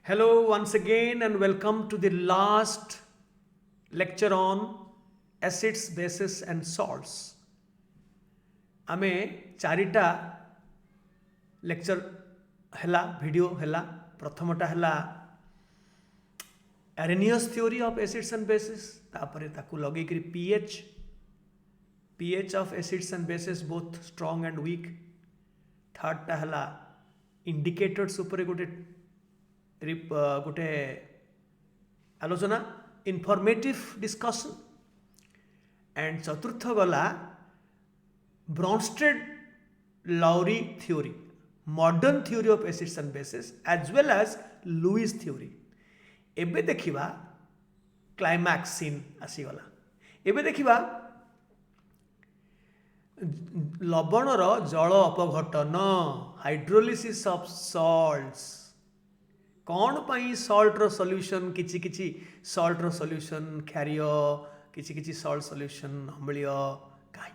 Hello, once again, and welcome to the last lecture on acids, bases, and salts. आमे चारिटा lecture हैला video हैला प्रथमटा हैला Arrhenius theory of acids and bases तापरे ताकू लगे करी pH of acids and bases both strong and weak. Third टा हैला indicators ऊपर गोटे आलोचना इनफॉर्मेटिव डिस्कशन एंड चतुर्थ गला Bronsted Lowry theory modern theory of acids and bases as well as Lewis theory एबे देखिबा क्लाइमैक्स सीन आसीगला एबे देखिबा लवणर जल अपघटन हाइड्रोलिसिस ऑफ सॉल्ट्स कौन पाई सॉल्ट रो सॉल्यूशन किछि किछि सॉल्ट रो सॉल्यूशन क्षारीय किछि किछि सॉल्ट सॉल्यूशन अम्लीय काहे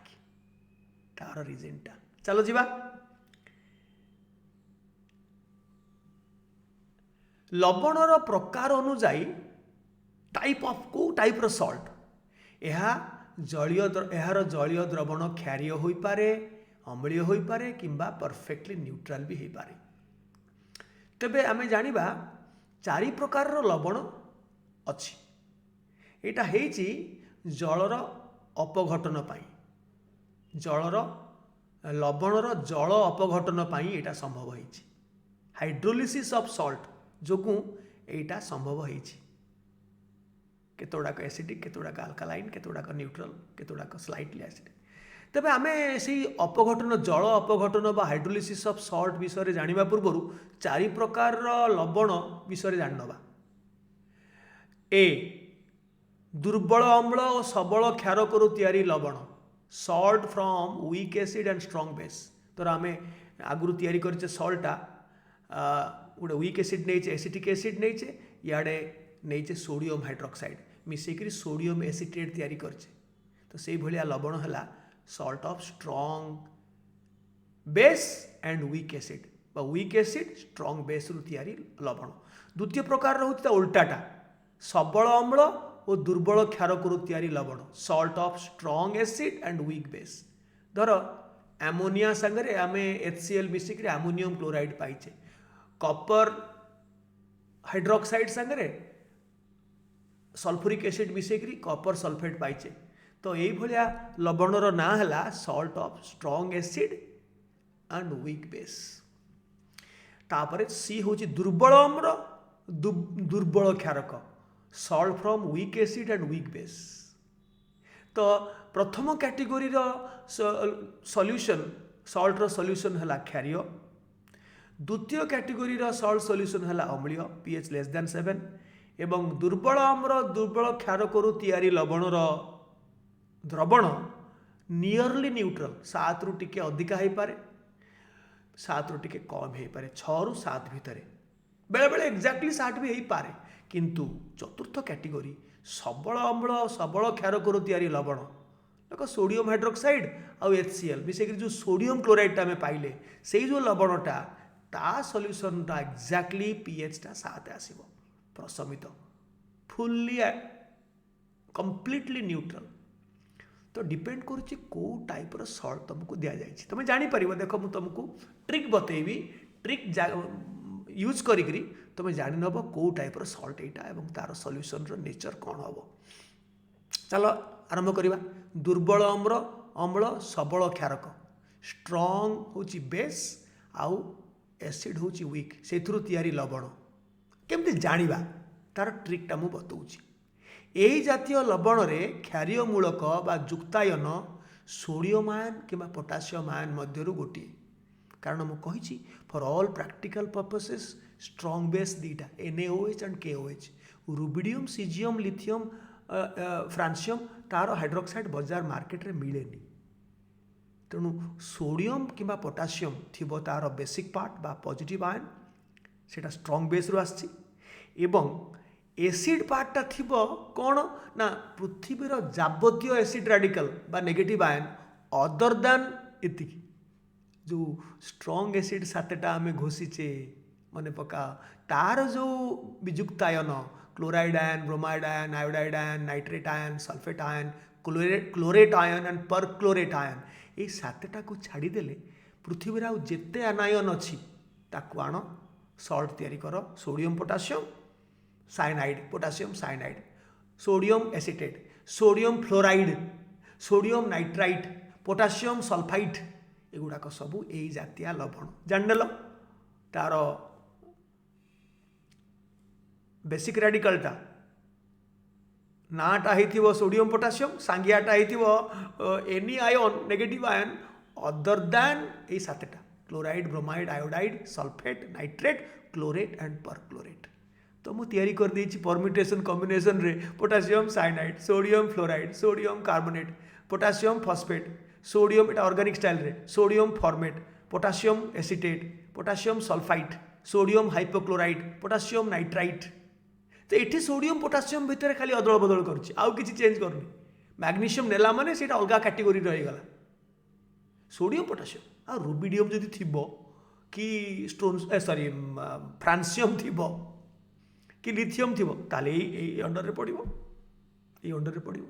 तार रीजन टा चलो जीवा लवण रो प्रकार अनुसार टाइप ऑफ को टाइप रो सॉल्ट एहार जलीय द्रवण क्षारीय होई पारे अम्लीय होई पारे किंबा परफेक्टली न्यूट्रल भी होई पारे तेबे आमे जानिबा चारि प्रकार लवण अच्छी एटा हेची जलर अपघटन पाई जलर लवणर जल अपघटन पाई एटा संभव हेची हाइड्रोलिसिस ऑफ सॉल्ट जोकु एटा संभव हेची केतोडाक एसिडिक केतोडाक अल्कालाइन केतोडाक न्यूट्रल केतोडाक स्लाइटली एसिडिक तेबे आमे से अपघटन जल अपघटन बा हाइड्रोलिसिस ऑफ सॉल्ट विषय जानिबा पूर्व चारि प्रकार लवण विषय जानवा ए दुर्बल अम्ल और सबल क्षार करू तैयारी लवण salt from weak acid and strong base तर आमे आगुरु तैयारी करचे सॉल्टा गोटे वीक एसिड नहीं एसिटिक एसिड नहीं इे नहीं सोडियम हाइड्रोक्साइड मिसेकरी सोडियम एसिटेट तैयारी करचे तो से भलिया लवण है salt of strong base and weak acid weak acid strong base रु तैयारी लवण द्वितीय प्रकार होता उल्टाटा सबल अम्ल और दुर्बल क्षार करू तैयारी लवण salt of strong acid and weak base धर एमोनिया संगे आम HCl मिसिक एमोनियम क्लोराइड पाइचे कॉपर हाइड्रोक्साइड संगे सल्फ्यूरिक एसिड मिसेकरी कॉपर सल्फेट पाइचे तो ये लवणर ना है salt of strong acid and weak base तापर सी हूँ दुर्बल अम्ल दुर्बल क्षारक salt from weak acid and weak base तो प्रथम कैटेगोरी सॉल्यूशन सॉल्ट रो सॉल्यूशन है क्षारीय द्वितीय कैटेगोरी सॉल्ट सॉल्यूशन है अम्लीय pH लेस देन 7 एवं दुर्बल अम्ल दुर्बल क्षार करू तैयारी लवणर द्रवण नियरली न्यूट्रल 7 रु टिके अधिका हो पारे 7 रु टिके कम हो पारे 6 रु 7 भितर बेले बेले एक्जाक्टली 7 भी हो पारे किंतु चतुर्थ कैटेगोरी सबल अम्ल सबल क्षार करू तैयारी लवण देखो सोडियम हाइड्रोक्साइड आउ HCl मिसेक जो सोडियम क्लोराइड आम पाइले से जो लवणटा ता सॉल्यूशन टा एक्जाक्टली pH टा 7 आसीबो प्रशमित फुल्ली कंप्लीटली न्यूट्रल तो डिपेंड करुच्ची को टाइप रो सॉल्ट तुमको दि जाए तुम जापर देख मुझे तुमको ट्रिक बतेबी ट्रिक यूज करी तुम जान नब को टाइप रो सॉल्ट यहाँ और तार सॉल्यूशन रो नेचर कौन हम चलो आरंभ करवा दुर्बल अम्ल सबल क्षारक स्ट्रॉन्ग होची बेस आउ एसिड होची वीक से तैयारी लवण केमती जानिबा तार ट्रिकटा मु बतौची यही जातीय लवण में क्षारीय मूलक बा युक्तायन सोडियम आयन कि पोटासियम आयन मध्यरु गोटे कारण मु कही for all practical purposes strong base दीटा NaOH and KOH rubidium caesium lithium francium तार हाइड्रोक्साइड बाजार मार्केट रे मिलेनी तेणु सोडियम कि पोटासियम थी तार बेसिक पार्ट बा पॉजिटिव आयन सेटा स्ट्रॉन्ग बेस रु आसी एवं एसिड पार्टा थी कौन ना पृथ्वीर जावतीय एसिड राडिकल बा नेगेटिव आयन अदर दैन इति जो स्ट्रॉन्ग एसिड सातटा आम घोषीचे मन पका तार जो विजुक्त ion chloride ion, bromide ion, iodide ion, nitrate ion, sulphate ion, chlorate ion and perchlorate ion, ये सातटा को छाड़ीदेले पृथ्वी आउ जेते आनायन अच्छी ताकू आण सल्ट तैयारी कर, sodium potassium cyanide, potassium cyanide, sodium acetate, sodium fluoride, sodium nitrite, potassium sulphide, एगुड़ाक सबू यही जातीय लवण जानदेल। तार बेसिक रेडिकलटा नाटा हो सोडियम पोटासियम, सांगियाटा हो any ion negative ion other than ये सातटा chloride, bromide, iodide, sulphate, nitrate, chlorate and perchlorate. तो मुझे तैयारी कर देछि परम्यूटेशन कॉम्बिनेशन रे potassium cyanide, sodium fluoride, sodium carbonate, potassium phosphate, sodium एटा ऑर्गेनिक स्टाइल रे sodium formate, potassium acetate, potassium sulphite, sodium hypochlorite, potassium nitrite. तो ये सोडियम पोटासियम भितर खाली अदल बदल करुच्ची, आउ किसी चेंज करनी। मैग्नीशियम नेला माने सेटा अलग कैटेगोरी रहीगला सोडियम पोटासियम। आ रुबिडियम जदि थिबो कि स्टोन सॉरी फ्रांसियम थिबो कि लिथियम थिबो ताले ये अंडर रे पड़िबो, ये अंडर रे पड़िबो।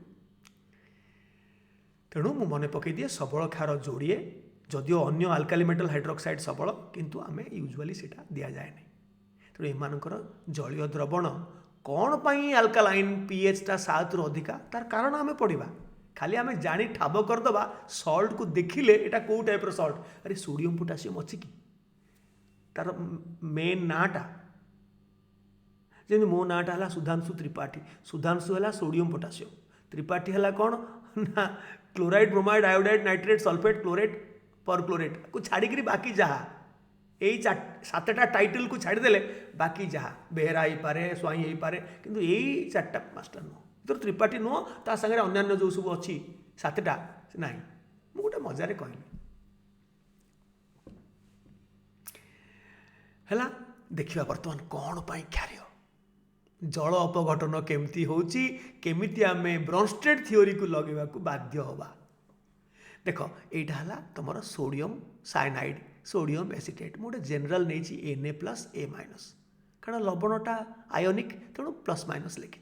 तेणु मु मन पकई दिए सबल क्षार जोड़िए, जदिओ अन्य आल्काली मेटल हाइड्रोक्साइड सबल किंतु आमे यूजुअली सेटा दिया जाए नहीं। तेणु एमानकर जलीय द्रवण कौन पाई आल्कालाइन पीएच टा 7 रु अधिका तार कारण आमे पढ़िबा। खाली आमे जानी ठाब करदबा सल्ट को देखिले एटा को टाइप रो सल्ट, अरे सोडियम पोटासियम अच्छी कि तार मेन नाटा जमी मो नाटा है सुधांशु त्रिपाठी, सुधांशु है सोडियम पोटासियम, त्रिपाठी है कौन ना chloride, bromide, iodide, nitrate, sulphate, chlorate, perchlorate को छाड़ी बाकी जहाँ यही 7टा टाइटल को छाड़देले बाकी जहाँ बेहरा हो पारे, स्वाई हो पारे, किंतु यही 4टा 5टा नुह तो त्रिपाठी नुह ता सागर अन्य जो सब अच्छी 7टा ना मु गोटे मजारे कहली है। देखिए बर्तमान कौन पाई क्षार जल अपघटन केमती होची, केमिति आमे ब्रॉन्स्टेड थ्योरी को लगेवा को बाध्य होबा। देख एटा हला तुमर सोडियम साइनाइड, सोडियम एसिटेट, मोटे जनरल नहीं Na+A-, कारण लवणटा आयोनिक तेणु प्लस माइनस लिखी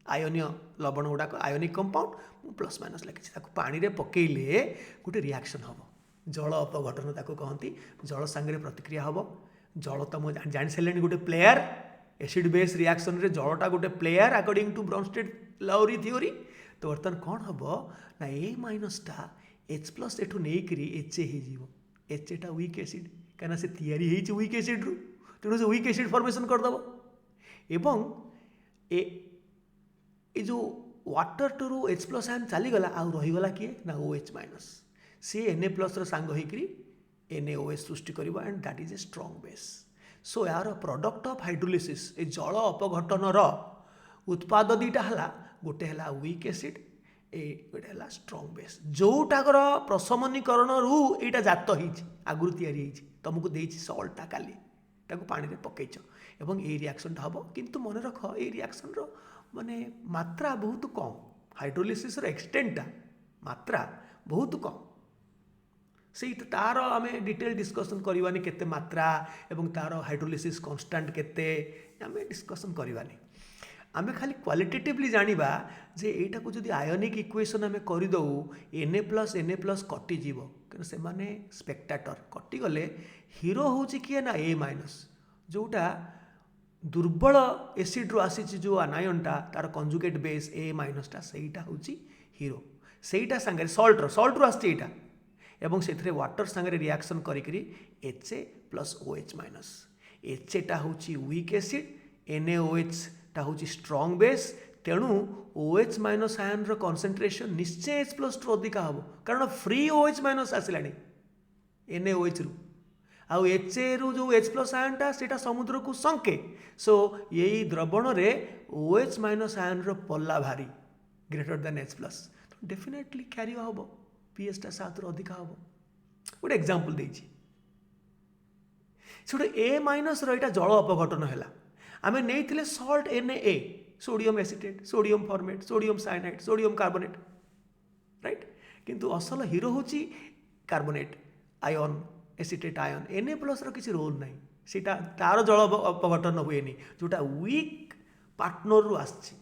आयोनीय लवण गुड़ाक आयोनिक कंपाउंड मु प्लस माइनस लिखी पानी रे पकेइले गोटे रिएक्शन हम जल अपघटन ताको कहती, जल सांगे प्रतिक्रिया हम। जल तो मुझे जान सारे गोटे प्लेयर एसिड बेस रिएक्शन रे जलटा गोटे player according to Bronsted Lowry theory. तो बर्तमान कौन हम ना A- टा H+ एठू नहीं HA हो, HA टा वीक एसिड कहीं से तैयारी होती वीक एसिड रु, तेणु से वीक एसिड फॉर्मेशन करदेव। एवं ए जो वाटर टू H+ आयन चलीगला आउ रहीगला किए ना OH-, सी Na+ सांग होकरी NaOH सृष्टि कर and that is a strong base. So यार प्रोडक्ट ऑफ हाइड्रोलिसिस ए जल अपघटन उत्पाद दुईटा है, गोटे है वीक एसिड, ए गोटे है स्ट्रॉन्ग बेस जोटाकर प्रशमनीकरण रु यहाँ जात आगुरी या तुमको देती सल्टा काली ताको पानी रे पकईच एवं ये रिएक्शन हम। किंतु मन रख ये रिएक्शन रो माने मात्रा बहुत कम, हाइड्रोलिसिस रो एक्सटेंटा मात्रा बहुत कम, से तार आम डिटेल डिस्कसन करवानी केते मात्रा एवं तार हाइड्रोलिसिस कांस्टेंट केते आम डिस्कसन करवानी। आम खाली क्वालिटेटिवली जानिबा जे एटा को जदि आयोनिक इक्वेशन आम करदे Na+Na+ कटिजीव कि से माने स्पेक्टाटर कटिगले हीरो होची किए ना A-, जोटा दुर्बल एसिड रु आसी जो आनायनटा तार कंजुगेट बेस A- टा सेटा होची हीरो, सेटा संगे सल्ट रु आसी एटा एवं से वाटर सांगे रिएक्शन करी Ha+OH-, HA टा होची वीक एसिड, NaOH टा होची स्ट्रॉन्ग बेस, तेणु OH- आयन रो कंसंट्रेशन निश्चय H+ टू अधिका हम कारण फ्री OH- आसला NaOH रु आउ HA रु जो H+ आयनटा सेटा समुद्र को संके। सो यही द्रवण रे OH- आयन रो पल्ला भारी ग्रेटर देन H+, तो डेफिनेटली क्षारीय हम, pH टा 7 रु अधिका हम। गोटे एग्जांपल देछि से गोटे A- रो एटा जल अपघटन है, आम नहीं Salt Na, sodium acetate, sodium format, sodium cyanide, sodium carbonate, right. किंतु असल हीरो होची carbonate ion, acetate ion, Na+ रो किसी रोल नहीं, सीटा तार जल अपघटन हुए जोटा वीक पार्टनर रु आसी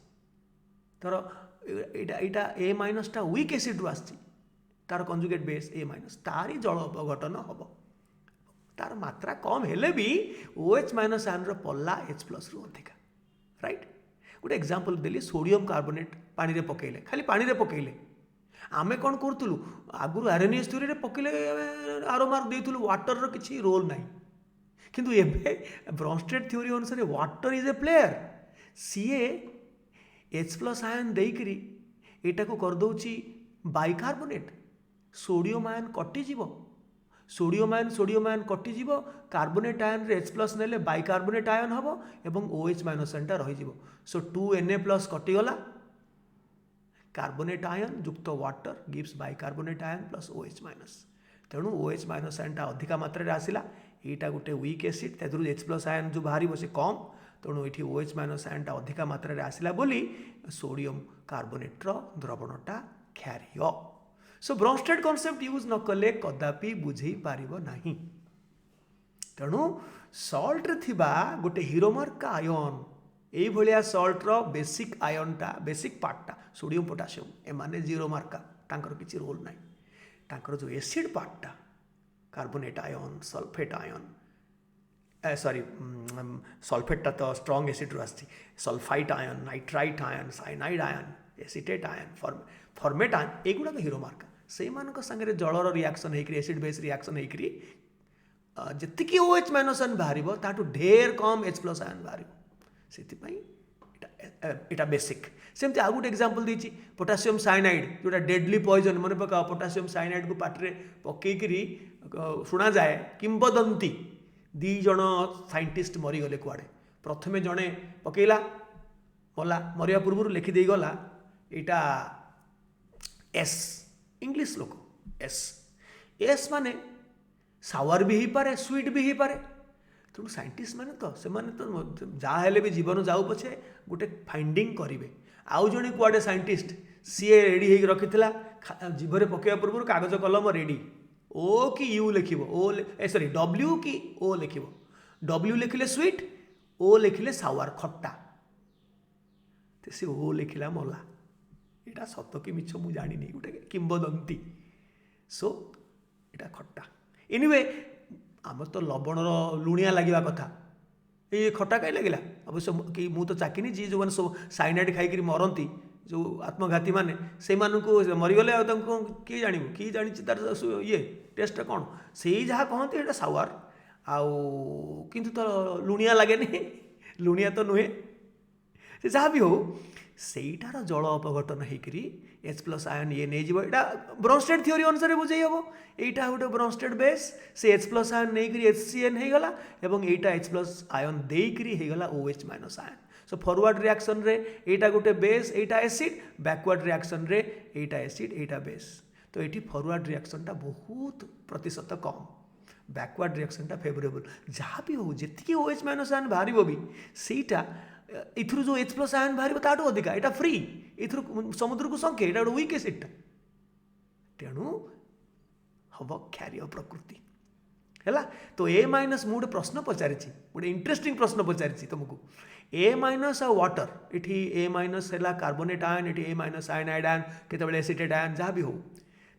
तर यहाँ ए माइनसटा वीक एसिड रु आसी तार कंजुगेट बेस ए माइनस तारी जल अपघटन हम तार मात्रा कम हेले भी OH माइनस आयन पल्ला H प्लस रु अधिका राइट। गोटे एग्जांपल देली सोडियम कार्बोनेट पानी रे पकेले खाली पानी रे पकेले आमे कौन करूँ आगुरी आरएनएस थ्योरी पकेले आरो मार्क देइथुलु वाटर रो किछि रोल नाही किंतु एबे ब्रॉन्स्टेड थ्योरी अनुसार वाटर इज ए प्लेयर सीए H प्लस आयन देकरी एटा को कर दउची बाइकार्बोनेट सोडियम आयन कटि जीवो सोडियम आयन कटि जीवो कार्बोनेट आयन रे H प्लस नेले बाइकार्बोनेट आयन हबो एवं OH माइनस आयनटा रहि जीवो सो 2Na प्लस कटि गला कार्बोनेट आयन युक्त water gives bicarbonate ion plus OH minus तेणु OH माइनस आयनटा अधिका मात्रा रे आसिला एटा गोटे वीक एसिड तेदरु H प्लस आयन जो बाहरी से कम तेणु ये OH माइनस आयनटा अधिका मात्रा रे आसिला बोली सोडियम कार्बोनेट रो द्रवणटा क्षारीय सो ब्रॉन्स्टेड कॉन्सेप्ट यूज न कले कदापि बुझे पारिबो नाही तेणु सॉल्ट रे थिबा गोटे हीरोमार्क आयन एई भलिया सॉल्ट रो बेसिक आयनटा बेसिक पार्टटा सोडियम पोटासियम एमाने जीरो मार्का तांकर किछि रोल नाही तांकर जो एसिड पार्टटा carbonate ion sulphate ion sorry सल्फेटटा तो स्ट्रॉन्ग एसिड रु आछि sulphite ion nitrite ion cyanide ion acetate ion formate ion एगुड़ा तो हीरो मार्का से संगे जलर रिएक्शन होकर एसिड बेस रिएक्शन होकर जी OH माइनस आयन बाहर ताठू ढेर कम H प्लस आयन बाहर से बेसिक सेमती आउ गोटे एग्जांपल देछि पोटासियम साइनाइड जोटा डेडली पॉइजन मन पका पोटासियम साइनाइड को पाटरे पकईकरी शुणा जाए किंबदंती दी जन साइंटिस्ट मरीगले कुआड़े प्रथमे जड़े पकेला मला मरिया पूर्व लिखिदे गला यहाँ एस इंग्लिश लोक एस माने सावर भी हो पारे स्वीट भी हो पारे तेणु साइंटिस्ट माने तो जहाँ हेले भी जीवन जाऊ पछे गोटे फाइंडिंग करेंगे आउ जड़े कुआडे साइंटिस्ट सीए रेडी हो रखी जीभरे पकेवा पूर्व कागज कलम रेडी ओ कि यू लिख ओ सॉरी डब्ल्यू कि ओ लिख डब्ल्यू लिखिले स्वीट ओ लिखिले सावर खट्टा तो सी ओ लिखिला मला यहाँ सत कि मिछ मु जानी गोटे किंबदंती सो यहाँ खट्टा एनिवे आम तो लवणर लुणिया लगे कथा ये खट्टा कहीं लगे अवश्य कि मु तो चाकिनी जी जो मैंने सब साइनाइड खाई मरती जो आत्मघाती मैंने से मरीगले किए जान किए जानी तार ये टेस्ट कौन से जहाँ कहते हैं सावर आउ किंतु तो लुणिया लगे लुणिया तो नुहे से जहाँ भी हो सेठार जल अपघटन होकरी H प्लस आयन ये नहीं जीवो एटा ब्रॉन्स्टेड थ्योरी अनुसार बुझे हम एटा गोटे ब्रॉन्स्टेड बेस से H प्लस आयन नहीं करी HCN हो गला एवं एटा H प्लस आयन देकरी हो गला OH minus ion so forward reaction रे एटा गोटे बेस एटा एसिड बैकवर्ड रिएक्शन रे एटा एसिड एटा बेस तो ये फॉरवर्ड रिएक्शन टा बहुत प्रतिशत कम बैकवर्ड रिएक्शन टा फेवरेबल जहाँ भी हो जी OH माइनस आयन बाहर भी सेटा इथुरु जो H प्लस आयन बाहर ताठू अधिका यहाँ फ्री इथुरु समुद्र को संख्या यहाँ गोटे वीक एसिड तेणु हम क्षारीय प्रकृति है तो ए माइनस मुझे प्रश्न पचारि गोटे इंटरेस्टिंग प्रश्न पचारि तुमको ए माइनस आ वाटर ये ए माइनस है कार्बोनेट आयन ये ए माइनस आयनाइड आयन केतबेले एसिटेट आयन जहाँ भी हो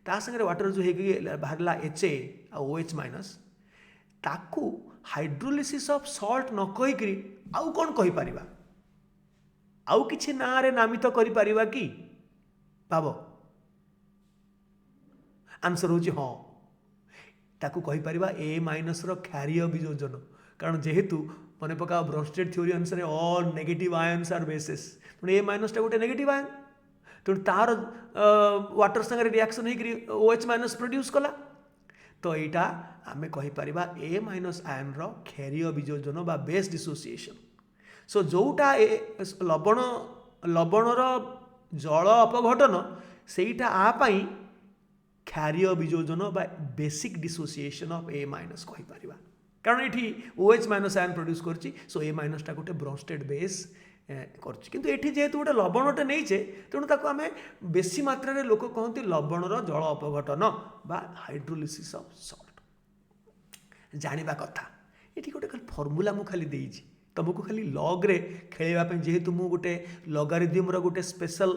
ता संगे वाटर जो है बाहरला HA आ OH माइनस ताकू हाइड्रोलिसिस ऑफ सॉल्ट न कहीकि आउ कौन कहि परिबा आउ किछि ना रे नामित करि परिबा कि भाव आंसर होछि हाँ ताकू कहि परिबा ए माइनस रो क्षारीय वियोजन कारण जेहेतु मने पका ब्रॉन्स्टेड थ्योरी अनुसार all negative ions are bases A minus टा गोटे नेगेटिव आयन तेणु तार वाटर संगे रिएक्शन होकरी OH माइनस प्रोड्यूस कला तो यहाँ आम कहीपर ए माइनस आयन क्षारीय वियोजन बा बेस डिसोसिएशन सो जोटा लवण लवणर जल अपघटन सेटा आपाई क्षारीय वियोजन बा basic dissociation of a minus कहीपर कारण ये OH माइनस आयन प्रोड्यूस करछि सो ए माइनस टा गोटे ब्रॉन्स्टेड बेस किंतु ये जेहेतु गोटे लवणटे नहींचे तेणु ताको आमे बेसी मात्रा रे लोक कहते लवणर जल अपघटन बा हाइड्रोलिसिस ऑफ सॉल्ट जानिबा कथा ये गोटे खाली फर्मूला मु खाली देइछि तुमको खाली लॉग रे खेलवा पे जेहेतु मु गोटे लॉगरिथम रो गोटे स्पेशल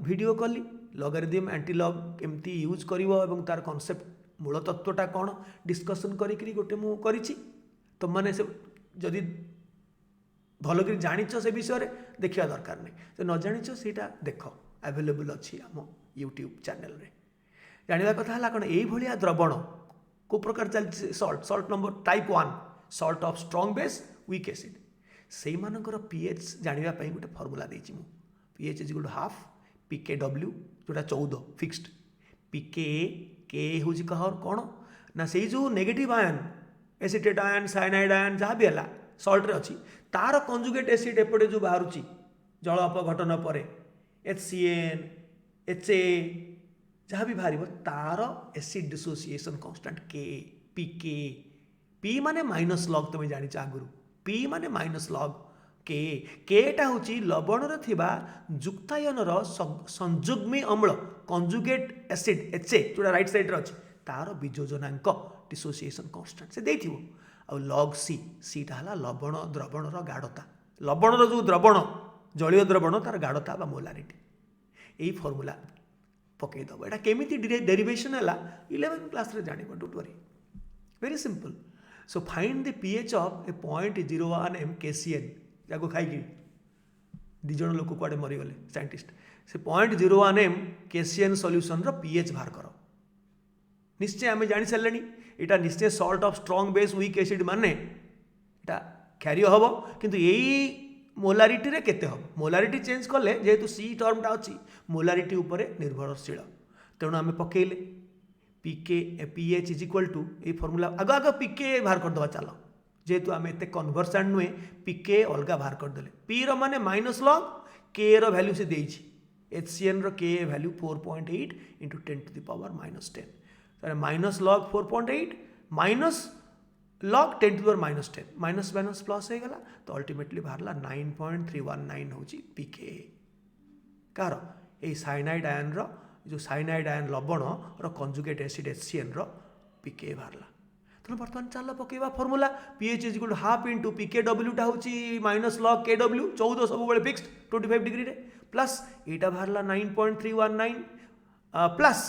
वीडियो कली लॉगरिथम एंटी लॉग केमती यूज करिवो एवं तार कांसेप्ट मूल तत्वटा कौन डिस्कसन करी गोटे मु करिछि तुम माने से जदि भल कर जानिछ से विषय देखा दरकार नहीं तो न जानिछ सेटा देख अवेलेबल अच्छी आम यूट्यूब चैनल रे जानवा कथा है कौन ये द्रवण को प्रकार चलती salt salt number type 1 salt of strong base weak acid से मानकर पीएच जानवाई गोटे फर्मूला देती मु pH is good half pK डब्ल्यू जोटा 14 फिक्स्ड पीके के हूँ कह कौन ना से जो negative ion acetate ion cyanide ion जहाँ भी है सल्ट रे अच्छी तार कंजुगेट एसिड एपटे जो बाहर जल अपघटन पर HCN HA जहाँ भी बाहर तार एसिड डिसोसिएशन कांस्टेंट के पीके पी माने माइनस लॉग तुम जानी आगुरी पी माने माइनस लॉग केटा हूँ लवण जुक्तायन संयुग्मी अम्ल कंजुगेट एसिड HA जोटा राइट साइड अच्छी तार बीजोजनांक डिसोसिएशन कांस्टेंट से देथिबो आ लॉग सीटा है लवण द्रवणर गाढ़ता लवणर जो द्रवण जलीय द्रवण तार गाढ़ता बा मोलारिटी यही फर्मूला पकईदेव यहाँ केमी डेरिवेशन है 11 क्लास रे जान don't worry very simple so find the pH of A 0.01 m KCN या खाई दिज लोक कुआड़े मरीगले साइंटिस्ट से 0.01 m KCN सॉल्यूशन रो पीएच बाहर कर निश्चय आम जानी सारे यहाँ निश्चय Salt of strong base weak acid माने यहाँ क्षारीय हम किंतु यही मोलारिटी रे केते हम मोलारिटी चेंज कले जेहेतु सी टर्मटा अच्छी मोलारिटी उपरे निर्भरशील तेणु आम पकेले पीके पीएच इज इक्वल टू ये फर्मूला आग आग पीके बाहर करदे चल जेहेतु आम एत कन्भर्सेंट नुहे पीके अलग बाहर करदे पी रो माने माइनस लॉग के रो वैल्यू से देइछि HCN रो के value 4.8 into 10 to the power -10 minus log 4.8 minus log 10 to the power -10 minus minus plus हो गला तो अल्टीमेटली बाहरला 9.319 हूँ पीके कार ये साइनाइड आयन रो जो साइनाइड आयन लवण रो कंजुगेट एसिड HCN रो पीके बाहरला तेणु बर्तमान चल पकेवा formula pH is equal to half into pK डब्ल्यूटा हूँ माइनस लॉग के डब्ल्यू 14 सब फिक्स्ड 25 डिग्री रे प्लस यहाँ बाहरला 9.319 प्लस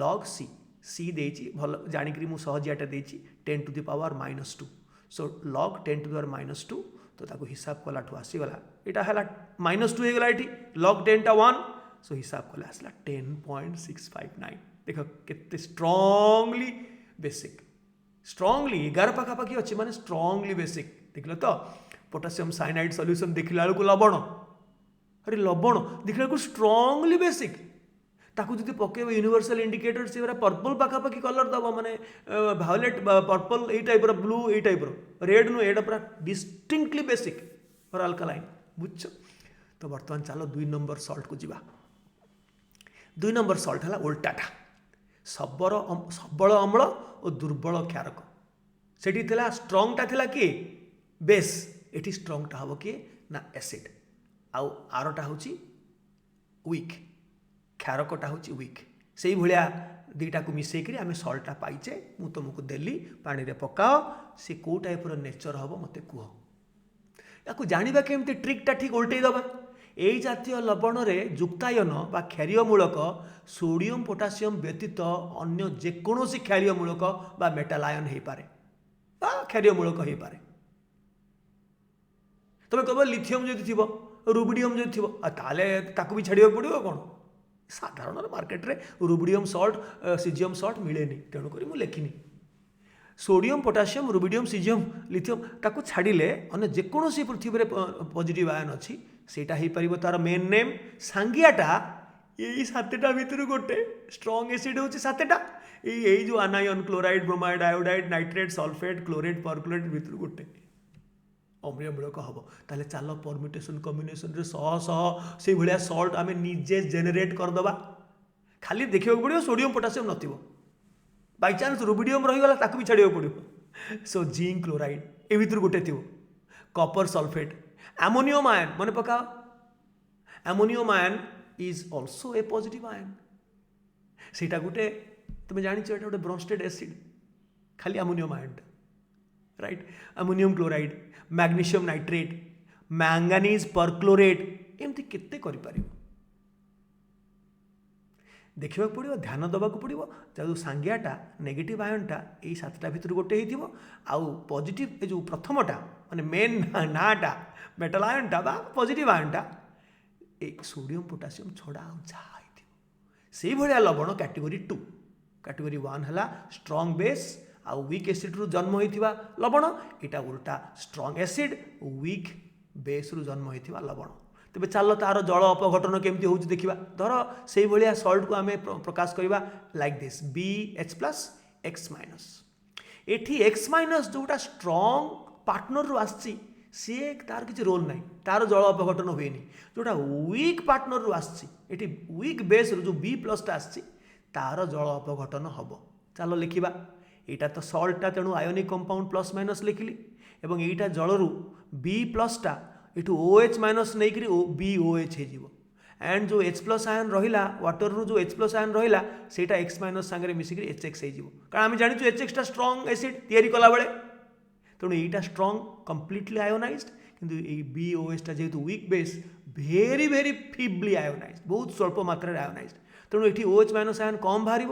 लॉग सी देची भल जानिकी मुझे सहजियाटा देची 10 to the power -2 so log 10 to the power -2 तो ताको हिसाब कलाठू आसीगला यहाँ है -2 होगा ये लॉग 10 टा 1 सो हिसाब कले आसला 10.659 देख के स्ट्रंगली बेसिक स्ट्रंगली 11 पाखापाखि अच्छी माने स्ट्रंगली बेसिक देख तो पोटासियम साइनाइड सॉल्यूशन देखला बेलू लवण अरे लवण देखला स्ट्रंगली बेसिक ताकू जो पकेब यूनिवर्सल इंडिकेटर से पर्पल पाखापाखि कलर दब माने भायोलेट पर्पल ये टाइप ब्लू ये टाइप रेड नु एटा पूरा डिस्टिंक्टली बेसिक और अल्कालाइन बुझ तो बर्तमान चलो 2 नंबर सल्ट को जीवा 2 नंबर सल्ट है उल्टाटा सबल अम्ल और दुर्बल क्षारक सेठी थिला स्ट्रंगटा थिला कि बेस एठी स्ट्रंगटा हम किए ना एसिड आउ आरटा हूँ वीक क्षारकटा हूँ वीक से भाया दुईटा को मिसेक आम सल्टा पाइचे मु तुमको देली पानी रे पकाओ सी को टाइप नेचर हम मत कह या जाना केमती ट्रिकटा ठीक उल्टे दबा यही जातीय लवण में जुक्तायन बा क्षारीयमूलक सोडियम पोटासियम व्यतीत अन्य जेकोसी क्षारीयमूलक बा मेटाल आयन हो पारे बा क्षारीयमूलक हो पारे तुम कह लिथियम जदि थी रुबिडियम जदि थी ताले ताकू भी छाड़ा पड़ो कौन साधारण मार्केट रे रुबिडियम सल्ट सीजियम सल्ट मिले तेणुक मुझे लिखिनी sodium potassium rubidium caesium lithium ताकू छाड़िले अन्य जेकोसी पृथ्वी में पॉजिटिव आयन अच्छी सेटा हो पार तार मेन नेम सांगियाटा यही 7टा भितर गोटे स्ट्रंग एसिड हूँ 7टा यही जो आनायन chloride bromide iodide nitrate sulphate chlorate perchlorate भितर गोटे अम्लीयमूलक हम ताले चल परम्यूटेशन कम्बिनेशन शह शह से भाया सल्ट आम निजे जेनेट करदे खाली देखा पड़ो सोडियम पोटासियम नथी बाई चान्स रुबिडियम रहीगला ताकू भी छाड़ा पड़ो सो जिंक क्लोराइड ए भितर गोटे थी कपर सल्फेट एमोनियम आयन मन पका ammonium ion is also a positive ion सेटा गोटे तुम जान गोटे ब्रोंस्टेड एसिड खाली ammonium ion right ammonium chloride magnesium nitrate manganese perchlorate एमती केते करि परिबो देखा पड़ो ध्यान देवाक पड़ो जो सांगियाटा नेगेटिव आयनटा यही सातटा भितर गोटे हो आउ पॉजिटिव जो प्रथमटा माने मेन नाटा मेटल आयनटा बा पॉजिटिव आयनटा एक सोडियम पोटासियम छड़ा से भाया लवण कैटेगोरी 2 कैटेगोरी 1 है स्ट्रॉन्ग बेस आउ वीक एसिड रु जन्म होता लवण यहाँ उल्टा स्ट्रॉन्ग एसिड वीक बेस रु जन्म होता लवण तेज चल तार जल अपघटन केमती हो देखा धर से भाया सल्ट को आम प्रकाश करवा लाइक दिस BH+ X- एठी X- जोटा स्ट्रॉन्ग पार्टनर रु आसी सी तार किसी रोल ना तार जल अपघटन हुए जोटा वीक पार्टनर रु आसी वीक बेस रु जो B+ आसी तार जल अपघटन हम चलो लिखा यहाँ तो सल्टा तेणु आयोनिक कंपाउंड प्लस माइनस लिखिली एवं यहाँ जलरू B+ टा इठू OH- नहीं करी BOH हो एंड जो H+ आयन रहा वाटर रु जो H+ आयन रहा से X- सांगे मिसिक HX हो कारण आम जानी HX टा स्ट्रॉन्ग एसिड तैयारी कला बेले तेणु यहाँ स्ट्रॉन्ग कंप्लीटली आयोनाइज्ड किंतु BOH टा जेहेतु वीक बेस भेरी भेरी फिबली आयोनाइज्ड बहुत स्वल्प मात्रा आयोनाइज्ड तेणु ये OH- आयन कम बाहर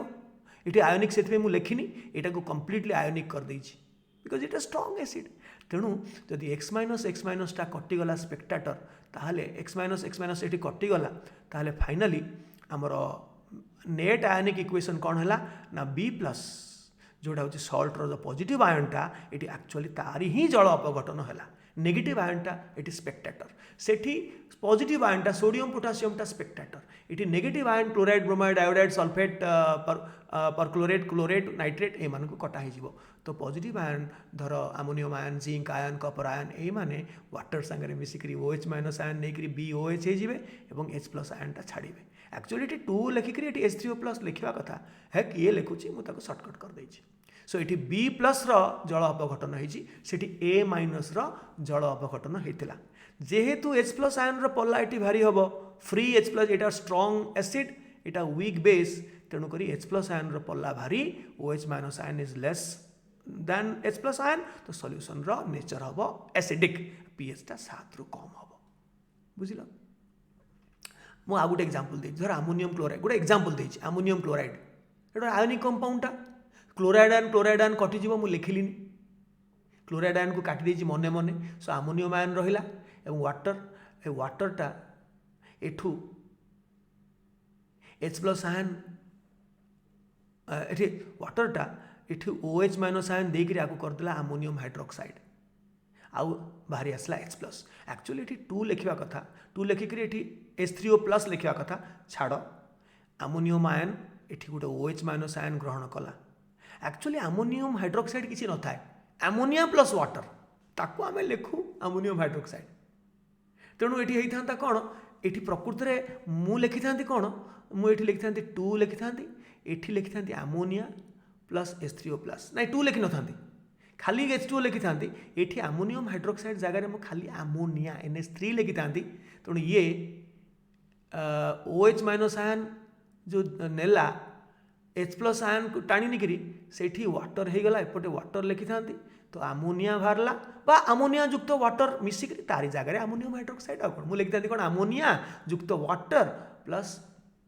ये आयोनिक से मुझे लिखिनी यहाँ को कंप्लीटली आयोनिक कर देछि बिकज इट स्ट्रॉन्ग एसिड तेणु जदि X- टा कटिगला स्पेक्टाटर ताहले X- ये कटिगला ताहले फाइनाली आमर नेट आयोनिक इक्वेशन कौन है ना B+ जोटा हूँ सल्टर जो पॉजिटिव आयनटा ये एक्चुअली तारी ही जल अपघटन है नेगेटिव आयनटा ये स्पेक्टाटर सेठी पॉजिटिव आयनटा सोडियम पोटासियम टा स्पेक्टाटर ये negative ion chloride bromide iodide sulphate perchlorate chlorate nitrate एमान को कटा हो तो पॉजिटिव आयन धर ammonium ion zinc ion copper ion ये माने वाटर सांगे मिसिक OH- आयन नहीं BOH हो H+ आयनटा छाड़े एक्चुअली ये 2 लिखिकी ये H3O+ लिखा कथा है किए लिखुची मुझे सर्टकट कर देछि सो ये B+ जल अपघटन होती A- जल अपघटन होता जेहेतु H+ आयन पल्ला ये भारी हम फ्री H+ यहाँ स्ट्रॉन्ग एसिड यहाँ वीक बेस तेणुक H+ आयन पल्ला भारी OH- ion is less than H+ ion तो सॉल्यूशन रो नेचर हम एसिडिक pH टा 7 रु कम हम बुझल मु आ गोटे एग्जांपल दे धर अमोनियम क्लोराइड गोटे एग्जांपल देछि अमोनियम क्लोराइड एटा आयोनिक कंपाउंडटा क्लोराइड आयन कटिଯିବ ମୁଁ लिखिलिनी क्लोराइड आयन को काटी देछि मने मने सो अमोनियम आयन रहिला एवं वाटरटा एठू H+ आयन एठी वाटरटा एठी OH- आयन देकर या करदेला अमोनियम हाइड्रोक्साइड आउ बाहरी आसला H+ एक्चुअली ये 2 लिखा कथा 2 लिखिक ये H3O+ लिखा कथा छाड़ अमोनियम आयन ये गोटे OH- आयन ग्रहण कला एक्चुअली अमोनियम हाइड्रोक्साइड किसी न था अमोनिया प्लस वाटर ताको आम लिखु अमोनियम हाइड्रोक्साइड तेणु ये होता कौन ये प्रकृत में मु लिखि था कौन मुझे लिखि था 2 लिखि था ये लिखि था अमोनिया प्लस H3O+ ना 2 लिखि न खाली H2O लिखि था ये अमोनियम हाइड्रोक्साइड जगह में खाली अमोनिया NH3 लिखि था तेणु ये OH- आयन जो नेला H+ आयन को टाणी निकरी सेठी वाटर हो गला एपटे वाटर लिखि था तो अमोनिया बाहरला बा अमोनिया युक्त वाटर मिसिक तारी जगह अमोनियम हाइड्रोक्साइड आउट मुझे लिखि था कौन अमोनिया युक्त वाटर प्लस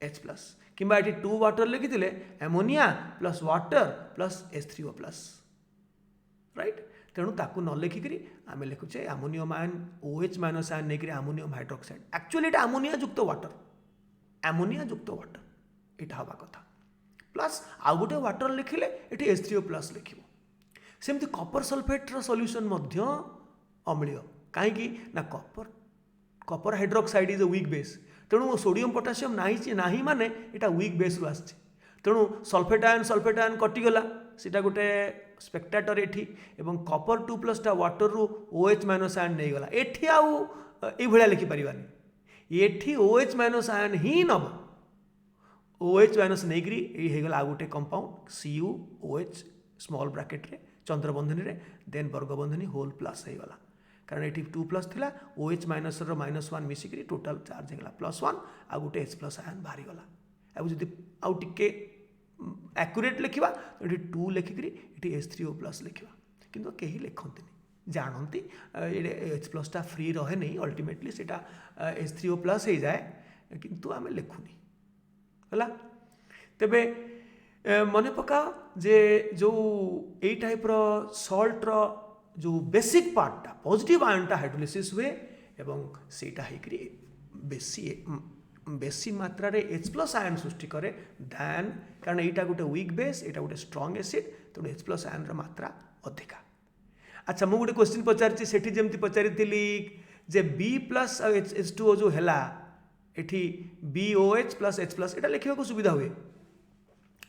H+ किंबा ये 2 वाटर लिखी ammonia plus water plus H3O+ right तेणु ताकू न लिखिक आम लिखुचे अमोनियम आयन OH- आयन नहीं अमोनियम हाइड्रोक्साइड एक्चुअली ये अमोनिया युक्त वाटर यहाँ हवा कथा प्लस आउ गोटे वाटर लिखिले ये H3O+ लिख सेमती कपर सल्फेट्र सल्यूशन अम्लीय कहीं ना Kapoor hydroxide is a weak base तेणु सोडियम पोटासियम ना माने यहाँ वीक बेस रु आसी तेणु सल्फेट आयन कटिगला सीटा गोटे स्पेक्टाटर एठी एवं कपर 2+ टा वाटर रु OH- आयन नहीं गला एठी आउ ए भलिया लिखि परिबानी एठी OH- आयन ही नब OH- नहीं ये गला आ गोटे कंपाउंड CuOH स्मॉल ब्रैकेट रे चंद्रबंधनी रे देन वर्गबंधनी होल प्लस हो गला कारण ये 2+ थिला OH- रो -1 मिसिक टोटाल चार्ज होगा +1 आ गोटे H+ आयन बाहरी गला अब जदि आउ टिके एक्यूरेट लिखा तो ये 2 लिखिक ये H3O+ लिखा किंतु कहीं लिखती जानती H प्लसटा फ्री रहे नहीं अल्टीमेटली सेटा H3O प्लस हो जाए किंतु आम लिखुनी है तेबे मन पका जे जो यही टाइप सल्ट जो बेसिक पार्टा पॉजिटिव आयनटा हाइड्रोलिसिस हुए एवं सेटा हेकरी बेसी मात्रा रे H प्लस आयन सृष्टि करे दैन कारण यहाँ गोटे वीक बेस यहाँ गोटे स्ट्रॉन्ग एसिड तेणु H प्लस आयन मात्रा अधिका। अच्छा मुझे गोटे क्वेश्चन पचारि सेठी जेमती पचारि जे B प्लस H2O जो है एठी BOH प्लस H प्लस यहाँ लिखा सुविधा हुए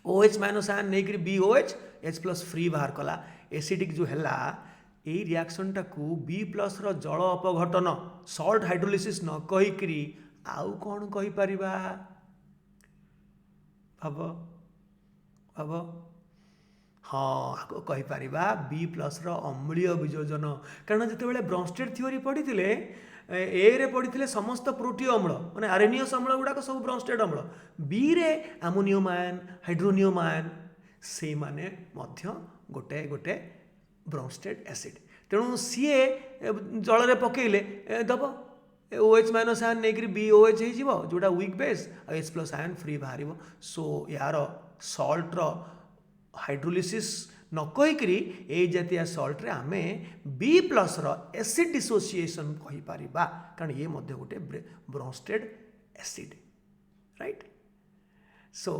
OH माइनस आयन नहीं करी BOH H प्लस फ्री बाहर कला एसिडिक जो है यही रिएक्शन टाकू B प्लस रो जल अपघटन सल्ट हाइड्रोलिसिस न कहीकरी आउ कौन कही परिबा भाव भाव हाँ आगे कही परिबा B प्लस रो अम्लीय वियोजन कारण जिते ब्रॉन्स्टेड थ्योरी पढ़ी ए रे पढ़ी समस्त प्रोटीय अम्ल माने आरेनियस अम्ल गुड़ाक सब ब्रॉन्स्टेड अम्ल बी रे अमोनियम आयन हाइड्रोनियम आयन से माने मध्य गोटे गोटे ब्रॉन्स्टेड एसिड तेणु सीए जल रे पकेले दब OH माइनस आयन नहीं BOH हो जोटा weak base H plus ion free बाहर सो यार सल्ट रो हाइड्रोलिसिस न कहीकरी ए जातीय सल्ट रे आमे B प्लस रो एसिड डिसोसिएशन कही परिबा कारण ये मध्य गोटे ब्रॉन्स्टेड एसिड राइट सो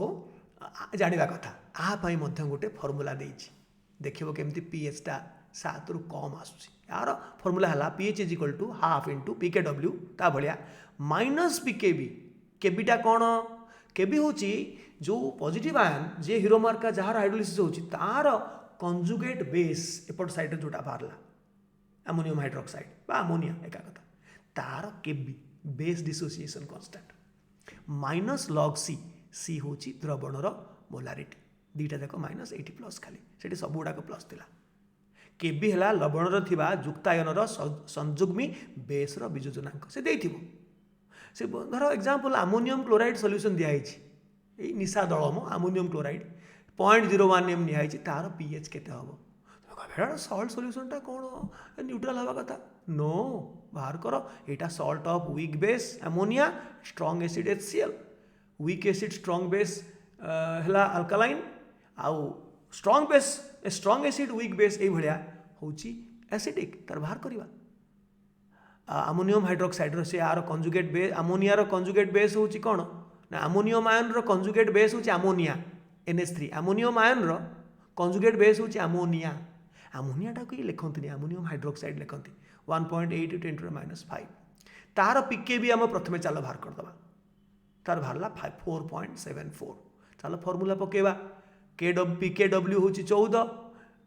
जानिबा कथा आ पई मध्य गोटे फार्मूला देछि देखिबो केमती pH टा 7 रु कम आसुछि यार फार्मूला हला pH is equal to half into pKw ता भलिया माइनस pKb kb टा कोन kb होछि जो पॉजिटिव आयन जे हीरो मार्का जहार हाइड्रोलिसिस होछि तार कंजुगेट बेस एपट साइड जोटा बाहरला अमोनियम हाइड्रोक्साइड बा अमोनिया एका कथा तार Kb base dissociation constant minus log C C होछि द्रवणर मोलारिटी दीटा जाक माइनस 80 प्लस खाली सेठी सब गुडाक प्लस थिला केबी हला लवणर थिबा युक्तायनर संयुग्मी बेस रो वियोजनांक से देथिबो से धर एग्जांपल अमोनियम क्लोराइड सॉल्यूशन दिया हिछि ए निशा दळम अमोनियम क्लोराइड 0.01 एम निया हिछि तार pH केते हबो भेड़ा सल्ट सॉल्यूशन टा कोन न्यूट्रल हवा कथा नो बाहर करो एटा salt of weak base ammonia strong acid HCl weak acid strong base हला अल्कालाइन आउ strong base strong acid weak base ए भलिया होची एसिडिक तार बाहर करबा अमोनियम हाइड्रोक्साइड रो से आर कंजुगेट बेस अमोनिया रो कंजुगेट बेस होची कोन ना अमोनियम आयन रो कंजुगेट बेस होची अमोनिया NH3 अमोनियम आयन रो कंजुगेट बेस होची अमोनिया अमोनिया टा को लिखंतनी अमोनियम हाइड्रोक्साइड लिखंती 1.8 × 10⁻⁵ तार pKb हम प्रथमे चलो बाहर कर दबा तार बाहरला 4.74 चलो फार्मूला पकेबा pKw होची 14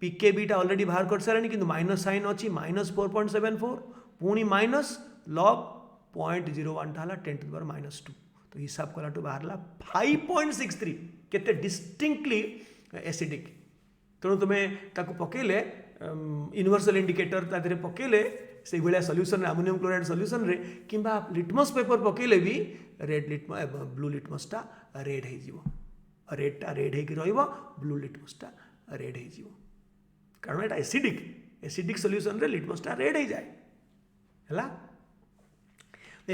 pKb टा ऑलरेडी बाहर कर सारनी किंतु माइनस साइन अछि -4.74 पुणी माइनस लॉग 0.01 टा 10⁻²। तो हिसाब कला टू बाहरला 5.63 केते डिस्टिंक्टली एसिडिक तेणु तुम्हें ताको पकेले यूनिवर्सल इंडिकेटर तादरे पकेले से भलिया सॉल्यूशन अमोनियम क्लोराइड सॉल्यूशन रे किंबा लिटमस पेपर पकेले भी रेड लिटमस ब्लू लिटमस टा रेड हे जिवो रेड टा रेड हे कि रहइबो ब्लू लिटमस टा रेड हे जिवो कारण एटा एसिडिक सॉल्यूशन रे लिटमस टा रेड हे जाए हला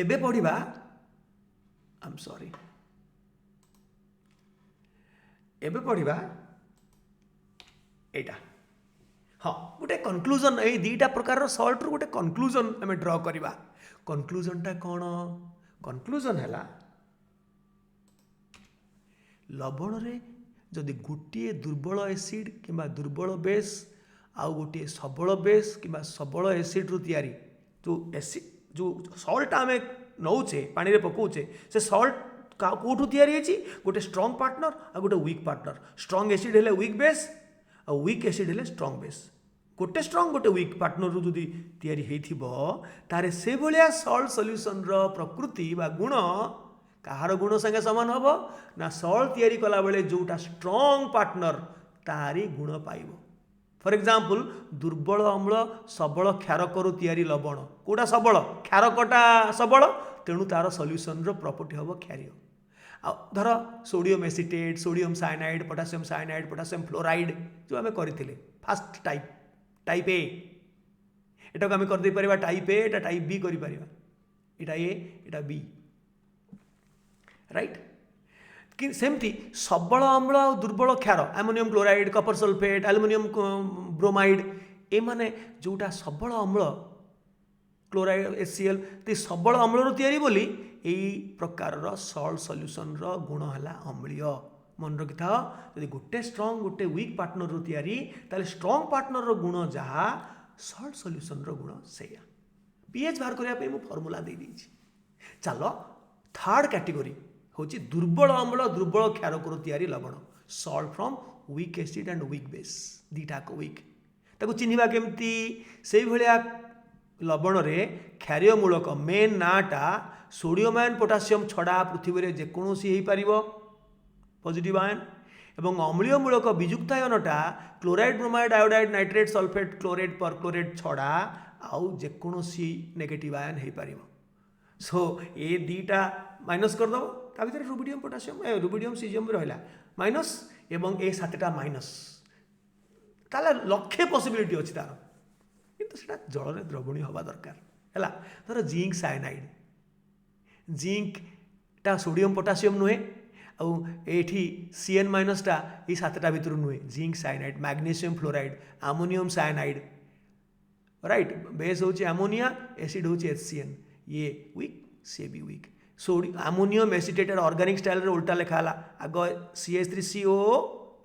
एबे पढिबा आई एम सॉरी एबे पढिबा एटा हाँ गोटे कनक्लूजन ये दीटा प्रकार सल्ट रू गोटे कनक्लूजन आम ड्र करवा कनक्लूजन टा कौन कनक्लूजन है लवण रे जदि गोटे दुर्बल एसिड किंबा दुर्बल बेस आउ गोटे सबल बेस किंबा सबल एसिड रू तैयारी जो एसिड जो सल्ट आम नौचे पानी रे पकाउचे से सल्ट कौटू तैयारी गोटे स्ट्रॉन्ग पार्टनर आ गोटे वीक पार्टनर स्ट्रॉन्ग एसिड है वीक बेस आ वीक एसिड है स्ट्रॉन्ग बेस गोटे स्ट्रॉन्ग गोटे वीक पार्टनर रू जदि तैयारी हेथिबो तारे से भलिया सल्ट सॉल्यूशन रो प्रकृति बा गुण कहार गुण संगे समान हबो ना सल्ट तैयारी कला बेले जोटा स्ट्रॉन्ग पार्टनर तारी गुण पाइबो फॉर एग्जांपल दुर्बल अम्ल सबल क्षारक रू तैयारी लवण कोटा सबल क्षारकटा सबल तेणु तार सॉल्यूशन रो प्रॉपर्टी हबो क्षारीय धर sodium acetate sodium cyanide potassium fluoride जो आम करते फास्ट टाइप टाइप ए एटा को आम कर दे परिबा type A Etah type B करि परिबा एटा ए एटा बी राइट कि सेमती सबल अम्ल और दुर्बल क्षार ammonium chloride copper sulphate aluminium bromide ए माने जोटा सबल अम्ल क्लोराइड HCl तो सबल अम्ल तैयारी बोली यही प्रकार सल्ट सॉल्यूशन रो गुण है अम्लीय मन रखि था यदि गोटे स्ट्रॉन्ग गोटे वीक पार्टनर रो तैयारी ताले स्ट्रॉन्ग पार्टनर रो गुण जहाँ सल्ट सॉल्यूशन रो गुण से पीएच बाहर करने मु फॉर्मूला दे दीची चलो थर्ड कैटेगरी हूँ दुर्बल अम्ल दुर्बल क्षारक तैयारी लवण salt from weak acid and weak base दीटाक वीक ताको चिन्हिबा केमती से भाया लवण रे क्षारीय मूलक मेन नाटा सोडियम आयन पोटासियम छड़ा पृथ्वी रे जेकोसी हो पारिबो पॉजिटिव आयन एवं अम्लीय मूलक विजुक्त आयनटा chloride bromide iodide nitrate sulphate chloride perchloride छड़ा आउ जेकोसी नेगेटिव आयन हो पारिबो सो ये दीटा माइनस करदे ता भीतर रुबिडियम पोटासियम रुबिडियम सीजियम रहा माइनस एवं ए सातटा माइनस ताला लक्षे पॉसिबिलिटी अच्छी तार किंतु सेटा जल में द्रवणीय हवा दरकार है धर जिंक साइनाइड जिंक टा सोडियम पोटासियम नुहे आठी CN माइनसटा ये सातटा भितर नुहे zinc cyanide magnesium fluoride ammonium cyanide right base हूँ अमोनिया एसिड हूँ HCN ये वीक सी भी वीक अमोनियम एसिटेटेड ऑर्गेनिक स्टाइल रे उल्टा लिखा आग CH3CO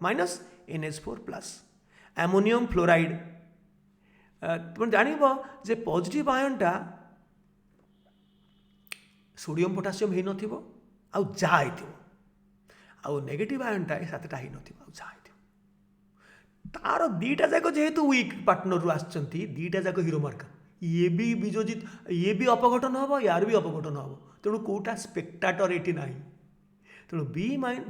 minus NH4 plus ammonium fluoride तुम जानव जे पॉजिटिव आयनटा सोडियम पोटासियम हो नथिबो आउ जा आइथिबो आउ नेगेटिव आयनटा ए सातटा हो नथिबो आउ जा आइथिबो तार दीटा जाक जेहेतु वीक पार्टनर रु आछंती दीटा जाक हीरो मार्क ये भी बीजोजित ये भी अपघटन हम यार भी अपघटन हम तेणु कौटा स्पेक्टाटर ये ना तेणु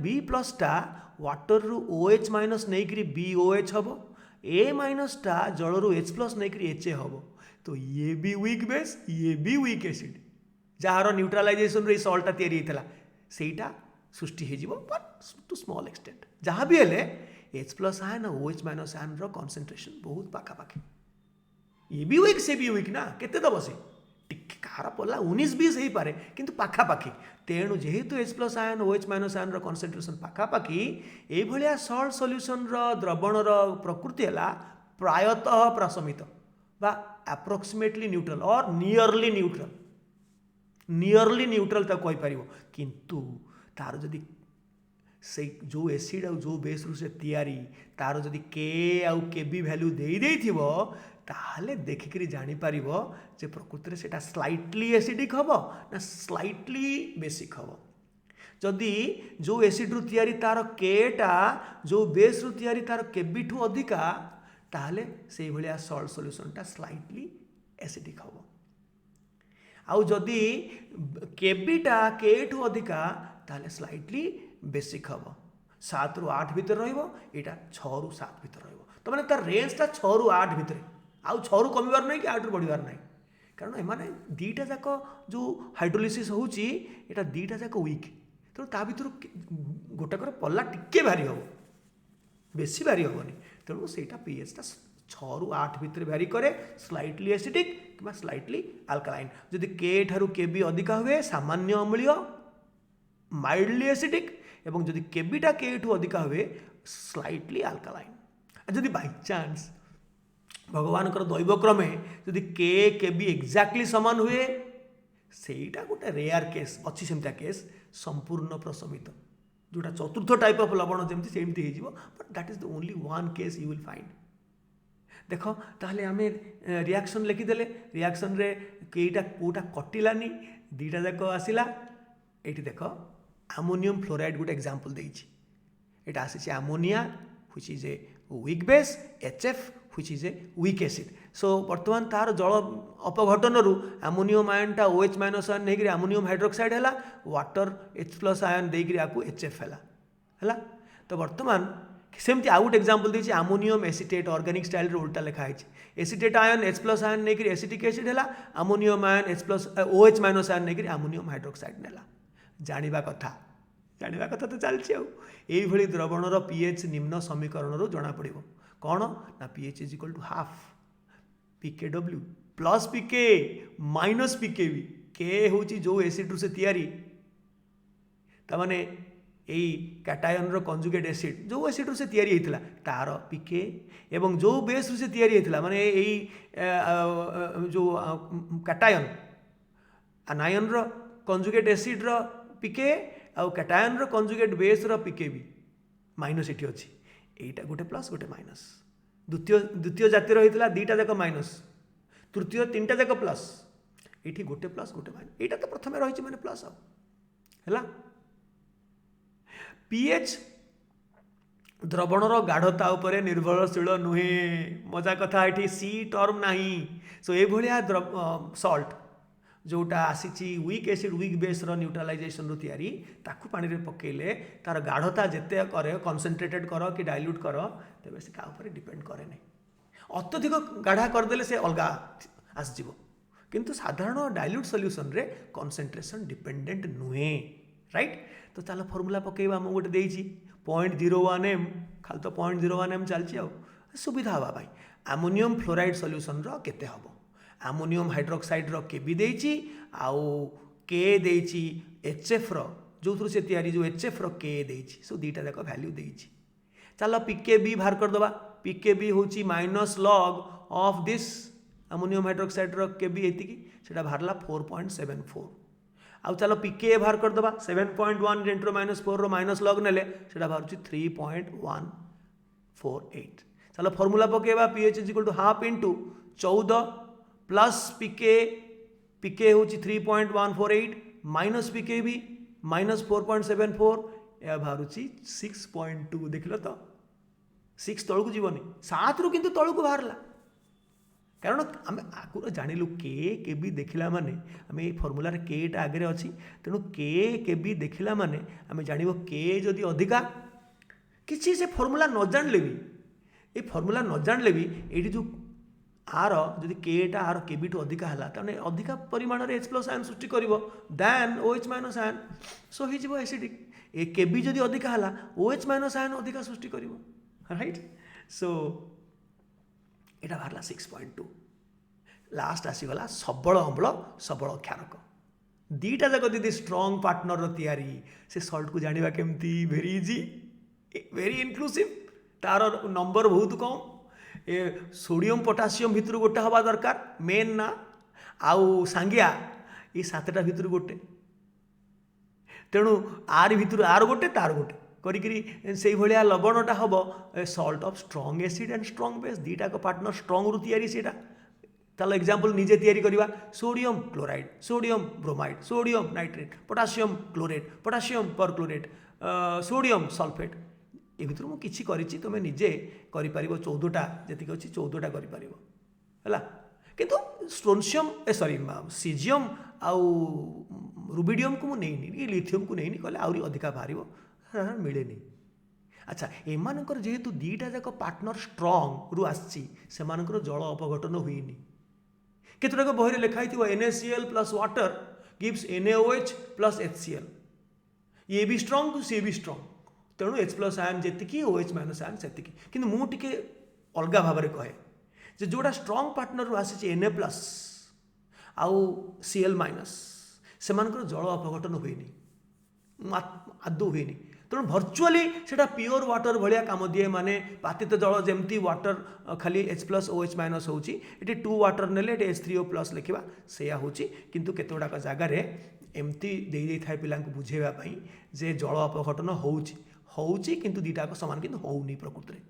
बी प्लसटा वाटर रु OH माइनस नहीं BOH हम ए माइनसटा जल रु H प्लस नहीं HA हम तो ये भी वीक बेस ये भी वीक एसिड जार न्यूट्रालाइजेशन रे सल्टा तैयारी होता सेटा सृष्टि हो टू स्मॉल एक्सटेंट जहाँ भी हेले H plus ion OH minus ion रो कंसंट्रेशन बहुत पाखापाखि ये भी वीक से भी वीक ना केते दब से कहार पड़ा 19-20 हो पारे किंतु पाखापाखि तेणु जेहेतु H plus ion OH minus ion रो कंसंट्रेशन पाखापाखि ए भलिया सल्ट सॉल्यूशन रो द्रवण रो प्रकृति है प्रायतः प्रशमित बा अप्रोक्सीमेटली न्यूट्रल और नियरली न्यूट्रल तक कहि पारिबो किंतु तार जदि से जो एसिड आ जो बेस रु से तैयारी तार जदि के आउ केबी वैल्यू देई देइथिबो ताहले देखिकरी जानी पारिबो जे प्रकृति से स्लाइटली एसिडिक हम ना स्लाइटली बेसिक हम जदि जो एसिड रु तैयारी तार केटा जो बेस रु तैयारी तार केबी ठू अधिका ताहले से भलिया सल्ट सॉल्यूशनटा स्लाइटली एसिडिक हम आउ जदि केबीटा के ठू अधिका ताहले स्लाइटली बेसिक हम 7 रु 8 भितर रहिबो एटा 6 रु 7 भितर रहिबो तो माने तार रेंजटा 6 रु 8 भितर आउ 6 रु कमिबार नहीं कि 8 रु बढ़िबार नहीं कारण एमाने दीटा जाक जो हाइड्रोलिसिस होउची एटा दीटा जाक वीक तो ता भितर गोटाकर पल्ला टिके भारी हम बेसी भारी हेनी तेणु सेटा पीएचटा 6 रु 8 भितर भारी करे स्लाइटली एसिडिक कि स्लाइटली आल्कालाइन जदि के ठारू केबी अधिका हुए सामान्य अम्लीय माइल्डली एसिडिक एवं जदि केबीटा के ठू अधिका हुए स्लाइटली आल्कालाइन जदि बाय चांस भगवान दैवक्रमे जदि के बी एक्जाक्टली सामान हुए सेटा गोटे रेयर केस अच्छी सेमता केस संपूर्ण प्रशमित जोटा चतुर्थ टाइप ऑफ लवण जमती सेमती हो but that is the only one case you will find देख ताहले आम रिएक्शन लिखिदेले रिएक्शन रे केटा कोटा कटिलानी दीटा जाक आसिला एठी देख अमोनियम फ्लोराइड गोटे एग्जांपल देइछि एटा आसी ammonia which is a weak base HF which is a weak acid so बर्तमान तार जल अपघटन अमोनियम आयनटा OH माइनस आयन नहीं अमोनियम हाइड्रोक्साइड है वाटर H प्लस आयन देकर आपको HF है तो बर्तमान सेमती आउ गोटे एग्जांपल देछि अमोनियम एसिटेट ऑर्गेनिक स्टाइल रे उल्टा लिखा है acetate ion H plus ion नहीं एसिटिक एसिड है ammonium ion H plus OH minus ion नहीं अमोनियम हाइड्रोक्साइड नेला जानिबा कथा तो चलछि आउ द्रवणर पीएच निम्न समीकरण जना पड़ो कौन ना pH is equal to half PKW plus PK minus PKB के हूँ जो एसिड से तैयारी ताने यही कैटायन रो कंजुगेट एसिड जो एसिड से तैयारी होता तार PK एवं जो बेस से तैयारी होता माने यही जो कैटायन आनायन रो कंजुगेट एसिड रो PK आउ कैटायन रो कंजुगेट बेस रो PKB माइनस ये अच्छी एटा गोटे प्लस गोटे माइनस द्वितीय जातिर होता दीटा जाक माइनस तृतीय तीनटा जाक प्लस ये गोटे प्लस गोटे माइनस यहाँ तो प्रथम रही मैंने प्लस है पीएच द्रवणर गाढ़ता उपर निर्भरशील नुहे मजा कथा ये सी टर्म नाही सो ये सल्ट जोटा आसी वीक एसिड वीक बेस न्यूट्रालाइजेशन रु तैयारी ताकू पानी रे पकेले तार गाढ़ता जिते करे कनसेंट्रेटेड कर कि डाइल्यूट कर तेज से क्या डिपेंड करे नहीं अत्यधिक गाढ़ा करदेले से अलग आसजिव किंतु साधारण डाइल्यूट सॉल्यूशन रे कनसेंट्रेशन डिपेंडेंट नुहे राइट तो चलो फॉर्मूला पकेबा हम गोटे देइछि 0.01 m खाली तो 0.01 m चलछि सुविधा हवा भाई अमोनियम फ्लोराइड सॉल्यूशन रो केते हबो अमोनियम हाइड्रोक्साइड रो के भी देइछि आउ के देइछि HF रो जो थ्रू से तैयारी जो HF रो के देइछि सो दीटा जाक वैल्यू देइछि चलो PKB बाहर कर दबा PKB होछि minus log of this ammonium hydroxide रो केबी एतिकी सेटा बाहरला 4.74 आउ चलो PK बाहर कर दबा 7.1 इंटू -4 रो माइनस लॉग नेले सेटा बाहर 3.148 चलो फॉर्मूला पकेबा pH = half into 14 plus PK होची 3.148 माइनस PKB माइनस 4.74 या बाहर 6.2 देखल तो 6 तलू को जीवनी 7 रु किंतु तलू को बाहरला कारण आम आगुरी जानिलु के भी देखला माने आम ये फर्मूला केटा आगे अच्छी तेणु के भी देखला माने आम जान के जदि अधिका किसी से फर्मूला न जानले भी ये फर्मूला न जानले भी ये जो आर जदि केटा आर के भी अधिका है अधिका परिमाण में H+ आयन सृष्टि कर दैन OH- आयन सो हो एसिडिक ए के भी जदि अधिका है OH- आयन अधिका सृष्टि कर राइट सो यहाँ बाहर 6.2 लास्ट आसीगला सबल अम्ल सबल क्षारक दीटा जाक दीदी स्ट्रंग पार्टनर तैयारी से सल्ट को जाना केमती वेरी इजी वेरी इनक्लूसिव तार नंबर बहुत कम ए सोडियम पोटासियम भितर गोटे हवा दरकार मेन ना आउ सांगिया ये 7टा भितर गोटे तेणु आर भितर आर गोटे तार गोटे करी से भाया लवणटा हम salt of strong acid and strong base दीटा को पार्टनर स्ट्रॉन्ग रु तैयारी सेटा चलो एग्जांपल निजे तैयारी करवा sodium chloride sodium bromide sodium nitrate potassium chlorate potassium perchlorate sodium sulphate ये भितर मुझे किसी तुम्हें निजे कर 14टा जी अच्छी 14टा कर किंतु स्ट्रोनशियम सॉरी सीजियम आउ रुबिडियम को मुझे लिथियम को नहीं कहले आहरी अधिका बाहर मिले नहीं अच्छा एमानकर जेहेतु दीटा जाक पार्टनर स्ट्रंग रु आसी जल अपघटन हुईनी केतुटाक बही लिखाई NaCl plus water gives NaOH plus HCl ये भी स्ट्रंग सी भी स्ट्रंग तेणु H+ आयन जी OH- आयन से कि मुझे अलग भाव में कहे जे जोड़ा स्ट्रंग पार्टनर रु आसी Na+ आउ Cl- से जल अपघटन हुईनी आदौ हुईनी तेणु भर्चुआली से प्योर वाटर भाया कम दिए माने पातित जल जमती वाटर खाली H+ OH- होची ये 2 वाटर नेले H3O+ लिखा से किंतु केते गुड़ाक जगार एमती दे था पिला बुझेवाई जे जल अपघटन होची किंतु दीटाक सामान किंतु होनी प्रकृति में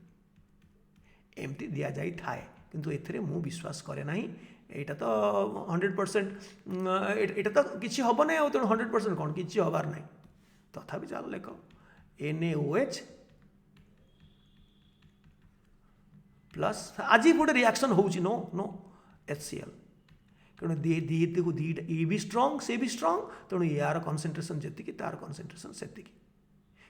एमती दि जाए थाए किंतु एथिरे मु विश्वास करे ना यहाँ तो 100% यहाँ तो किसी हम ना तेणु 100% कौन किसी हबार ना तथापि चलो लेख NaOH प्लस आज गोटे रिएक्शन होची नो नो HCl तेणु दीदी को दीटा ये भी स्ट्रंग से भी स्ट्रंग तेणु यार कनसेंट्रेशन जी तार कनसेंट्रेशन से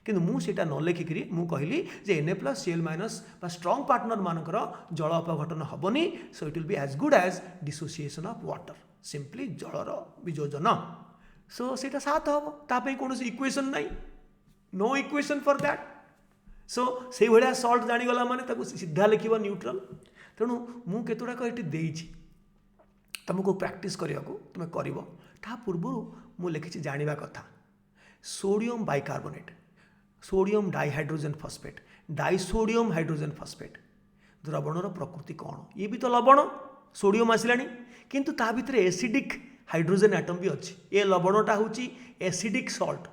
किंतु मुझे न लिखिकी मुझे कहली जे Na+ Cl- स्ट्रंग पार्टनर मानकर जल अपघटन हेनी so it will be as good as dissociation of water simply जलर वियोजन सो से 7 हम ताप कौन इक्वेशन ना no equation for that so से भाया सल्ट जानीगला माने सीधा लिख न्यूट्रल तेणु मु केतुड़ाक ये देइछि तुमको प्रैक्टिस करने को तुम कर पूर्व मु लिखी जाना कथा sodium bicarbonate sodium dihydrogen phosphate disodium hydrogen phosphate द्रवणर प्रकृति कौन ये भी तो लवण सोडियम आसला किंतु ता भितर एसिडिक हाइड्रोजन एटम भी अच्छी ये लवणटा हूँ एसिडिक सल्ट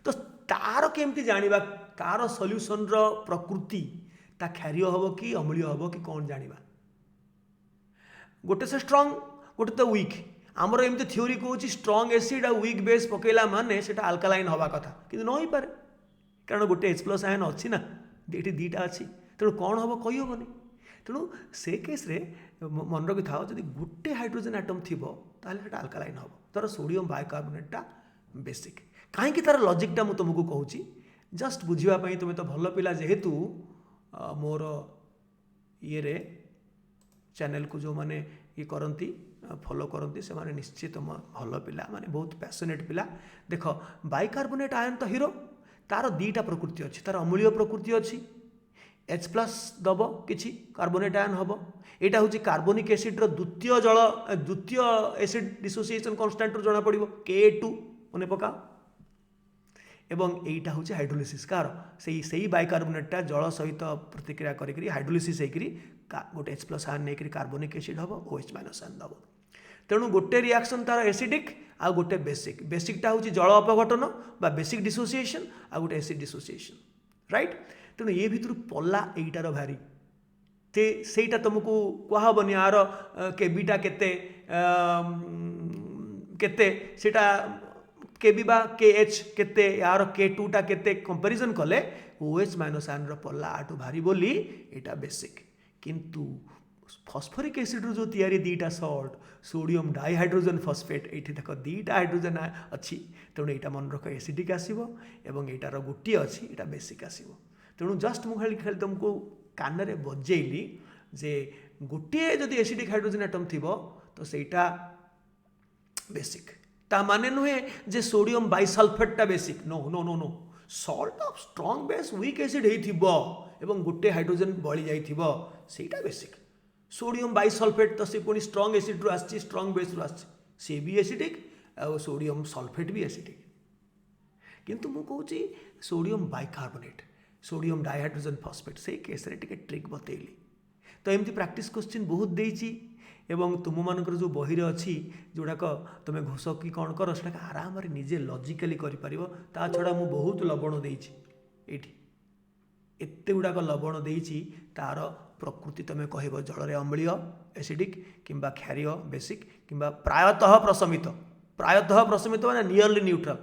तो तार केमती जानिबा तार सॉल्यूशन रो प्रकृति ता क्षारीय हम कि अम्लीय हम कि कौन जानिबा गोटे से स्ट्रॉन्ग गोटे तो वीक आमर एमती थ्योरी कहूँ strong acid a weak base पकेला माने सेटा अल्कालाइन हवा कथा कि न हो पारे कारण गोटे H+ आयन अच्छी ना ये दीटा अच्छी तेणु कौन हम कही हेनी तेणु से केस रे मन रखी था जब गोटे हाइड्रोजन आटम थी ताहले अल्कालाइन हम तार सोडियम बाइकार्बोनेटा बेसिक कहीं तार लॉजिकटा मु तुमको कहूँ जस्ट बुझापी तुम तो भल पिला जेहेतु मोर ये चैनल को जो माने ये करती फॉलो करती से माने निश्चित भल पिला माने बहुत पैशनेट पिला देख बाइकार्बोनेट आयन तो हीरो तार दीटा प्रकृति अच्छी तार अम्लीय प्रकृति अच्छी H+ दब किसी कार्बोनेट आयन हम यहाँ हूँ कार्बोनिक एसिड द्वितीय जल द्वितीय एसिड डिसोसिएशन कांस्टेंट जना पड़ो Ka2 मन पका एवं यहीटा हूँ हाइड्रोलिसिस कार से बाइकार्बोनेटा जल सहित प्रतिक्रिया करी हाइड्रोलिसिस होकर गोटे H+ आयन नहीं कार्बोनिक एसिड हम OH- आयन दब तेणु गोटे रिएक्शन तार एसिडिक आ गोटे बेसिक बेसिकटा हूँ जल अपघटन बा बेसिक डिसोसिएशन आ गोटे एसिड डिसोसिएशन राइट तेणु ये भितर पल्ला यहीटार भारी ते सेटा तुमको कहबनी यार केबीटा केते केते सेटा केबी बा KH केते यार K2 टा केते कंपैरिजन कले OH- आयन पल्ला आटू भारी बोली एटा बेसिक किंतु फॉस्फोरिक एसिड जो तैयारी दीटा सल्ट सोडियम डाइहाइड्रोजन फॉस्फेट ये देख दीटा हाइड्रोजन अच्छी तेणु यहाँ मन रख एसिडिक आसो एवं यार गोटे अच्छी यहाँ बेसिक आसो तेणु जस्ट मुझे खाली तुमको कान में बजेली जे गोटे जदि एसिडिक हाइड्रोजन एटम थी तो सहीटा बेसिक ता माने नुहे जे सोडियम बाइसल्फेटटा basic no no no no salt of strong base weak acid एवं गोटे हाइड्रोजन बड़ी जाइथिबो सेटा बेसिक सोडियम बाइसल्फेट तो सी पुणी स्ट्रॉन्ग एसिड रु आसी स्ट्रॉन्ग बेस रु आसी सी भी एसिडिक और सोडियम सल्फेट भी एसिडिक किंतु मु कहूँ sodium bicarbonate sodium dihydrogen phosphate से केस रे टिके ट्रिक बतेली तो एमती प्रैक्टिस क्वेश्चन बहुत देइची एवं तुम मानकर जो बही रे अच्छी जोड़ाक तुम घोष कि कौन कर से आराम निजे लॉजिकली करिपारिबो ता छड़ा मु बहुत लवण देइची एठी एते गुड़ाक लवण देइची तार प्रकृति तुम कह जल अम्लीय एसिडिक किंबा क्षारीय बेसिक किंबा प्रायतः प्रशमित माने नियरली न्यूट्रल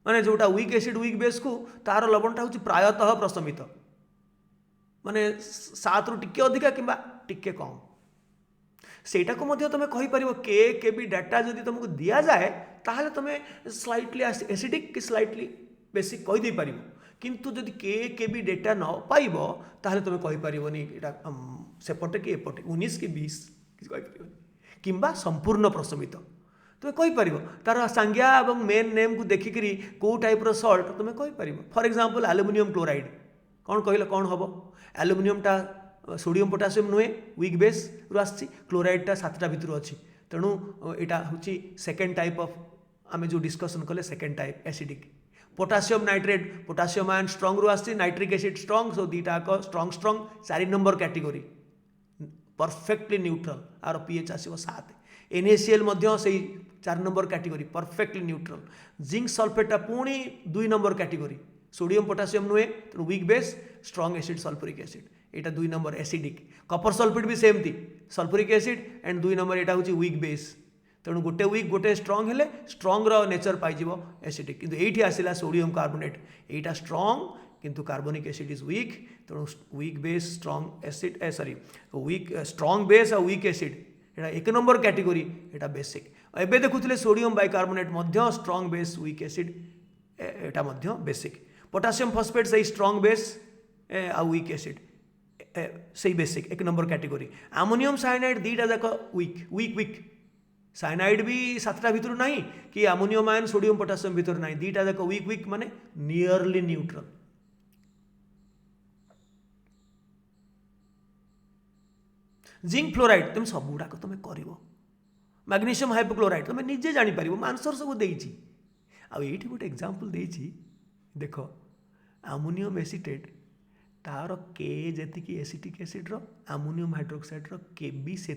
माने जोटा वीक एसिड वीक बेस को तार लवणटा हूँ प्रायतः प्रशमित माने 7 रु टिके अधिका किंबा टिके कम सेटा को मध्य तुम कहीपर केबी डाटा जदि तुमको दि जाए ताहले तुम स्लाइटली एसिडिक कि स्लाइटली बेसिक कहीदे पार किंतु जदि केबी डेटा न पाइब ताहले तुम कहीपरनी यहाँ सेपटे कि एपटे 19 कि 20 कहीपर किंबा संपूर्ण प्रशमित तुम कहीपर तार सांज्ञा और मेन नेम को देखिकी कौ टाइप्र सल्ट तुम कहीपर फॉर एग्जांपल एल्युमिनियम क्लोराइड कौन कहले कौन हम एल्युमिनियमटा सोडियम पोटासियम नुहे वीक बेस रु आसी क्लोराइडटा 7टा भितर अच्छी तेणु यहाँ हूँ सेकेंड टाइप ऑफ आम जो डिस्कसन कले second type acidic potassium nitrate potassium ion strong रु आसी नाइट्रिक एसिड स्ट्रंग सो दीटा strong strong 4 number category perfectly neutral आर पीएच आसो 7 NaCl मध्य से 4 number category perfectly neutral zinc सल्फेटा पुणी 2 नंबर कैटेगरी सोडियम पोटासियम नुहे तेणु weak base strong acid sulphuric acid यहाँ 2 नंबर एसिडिक कपर सल्फेट भी सेमती सल्फ्यूरिक एसिड एंड 2 नंबर यहाँ हूँ वीक बेस तेणु गोटे वीक गोटे स्ट्रंग हेले स्ट्रंग नेचर पाइज एसिडिक किंतु ये आसला सोडियम कार्बोनेट यहाँ स्ट्रंग किंतु कार्बोनिक एसिड इज वीक तेणु weak base strong acid sorry weak strong base और वीक एसिड यहाँ 1 नंबर कैटेगरी यहाँ बेसिक एबे देखुले सोडियम बाइकार्बोनेट मध्य स्ट्रंग बेस वीक एसिड यहाँ मध्य बेसिक पोटासियम फॉस्फेट से स्ट्रंग बेस आ वीक एसिड से basic 1 number category ammonium cyanide दीटा जाक वीक वीक वीक साइनाइड भी 7टा भितर ना कि अमोनियम आयन सोडियम पोटासियम भितर ना दीटा जाक वीक वीक माने नियरली न्यूट्रल जिंक फ्लोराइड तुम सब गुड़ाक तुम कर मैग्नीशियम हाइपोक्लोराइड तुम निजे जापर मैं आंसर सब देती आईटी गोटे एग्जांपल देती देख अमोनियम एसीटेट तार के जी एसिटिक एसिड्र अमोनियम हाइड्रोक्साइड्र के भी से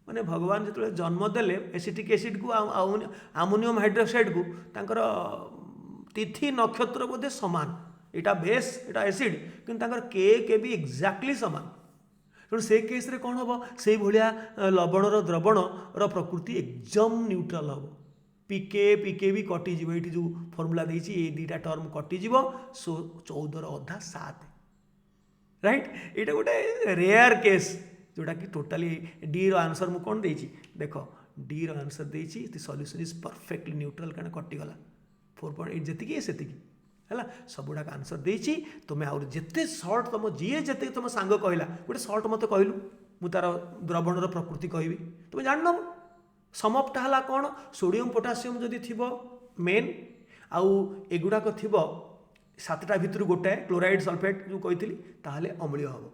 माने भगवान जो जन्म देले एसिटिक एसिड को अमोनियम हाइड्रोक्साइड को तांकर तिथि नक्षत्र बोधे सामान यहाँ बेस यहाँ एसिड कि के भी एक्जाक्टली सामान तेणु से केस रे कौन हम से भाया लवणर द्रवणर प्रकृति एकदम न्यूट्रल हम पीके भी कटिज ये जो फर्मूला देती ये दुटा टर्म कटिज सो 14 अधा 7 राइट ये गोटे रेयर केस जोटा कि टोटाली डी आंसर मुझे कौन देती देख डी आंसर देती सॉल्यूशन इज परफेक्टली न्यूट्रल क्या कटिगला 4.8 जी से है सबुड़ाक आंसर देती तुम्हें आउर जिते सर्ट तुम जी जिते तुम सांग कहला गोटे सर्ट मत कहलु मु तार द्रवणर प्रकृति कहि तुम जान समपटा है कौन सोडियम पोटासियम जदि थी मेन आउ एगुड़ाक थी 7टा भितर गोटाए क्लोराइड सल्फेट जो कही ताहले अम्लीय हम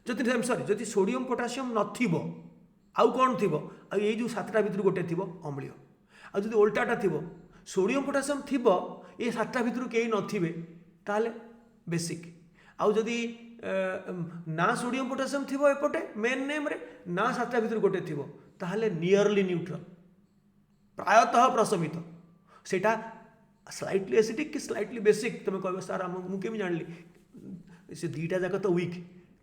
जदि सॉरी जदि सोडियम पोटासियम नथिबो आउ कौन थी ये जो 7टा भितर गोटे थी अम्लीय आ जदि उल्टाटा थी सोडियम पोटासियम थी ये 7टा भितर कहीं नथिबे ताहले बेसिक आउ जदि ना सोडियम पोटासियम थी एपटे मेन नेम रे ना 7टा भितर गोटे थी ताहले नियरली न्यूट्रल प्रायतः प्रशमित सेटा स्लाइटली एसिडिक कि स्लाइटली बेसिक तुम कह सार मुझे जानी से दुईटा जाक तो वीक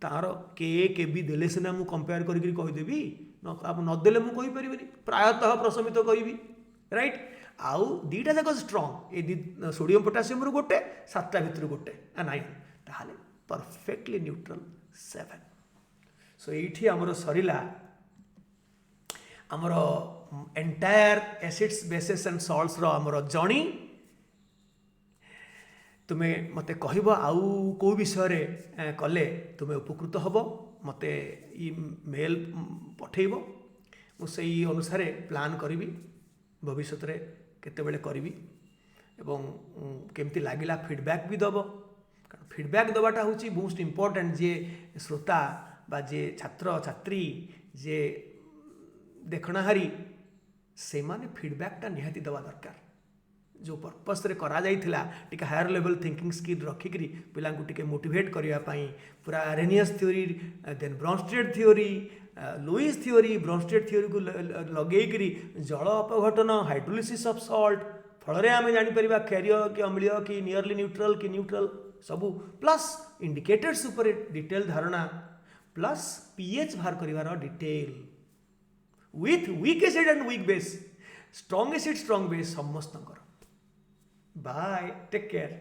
तार के भी देले सीना मुझे कंपेयर करदेवी नदेले मुझे कहीपरि प्रायतः प्रशमित कहि राइट आउ दुईटा जाक स्ट्रंग ये सोडियम पोटासियम रु गोटे 7टा भितर गोटे 9 ताहले परफेक्टली न्यूट्रल 7 सो ये आमर सरला आमर entire acids bases and salts रो आमर जर्नी तुम्हें मत कह आउ को विषय कले तुम्हें उपकृत हम मत मेल पठेब मुझे अनुसार प्लान करी भविष्य में केतेबेले करी एवं केमती लगिला फीडबैक भी दब फीडबैक दबाटा हूँ मोस्ट इम्पोर्टेंट जे श्रोता बा जे छात्र छात्री जे देखणाहारी से माने फीडबैकटा निहाती दबा दरकार जो पर्पस रे करा जाइथिला टिके हायर लेवल थिंकिंग स्किल रखिकरी पिलांकु टिके मोटिवेट करिया पई पूरा Arrhenius theory then Bronsted theory Lewis theory Bronsted theory को लगेकरी जल अपघटन हाइड्रोलिसिस ऑफ सॉल्ट फल आम जापर क्षारीय कि अम्लीय कि नियरली न्यूट्रल कि न्यूट्रल सबू प्लस इंडिकेटर्स उपर डिटेल धारणा प्लस पीएच बाहर करिवार detail with weak acid and weak base strong acid strong base समस्त बाय टेक केयर।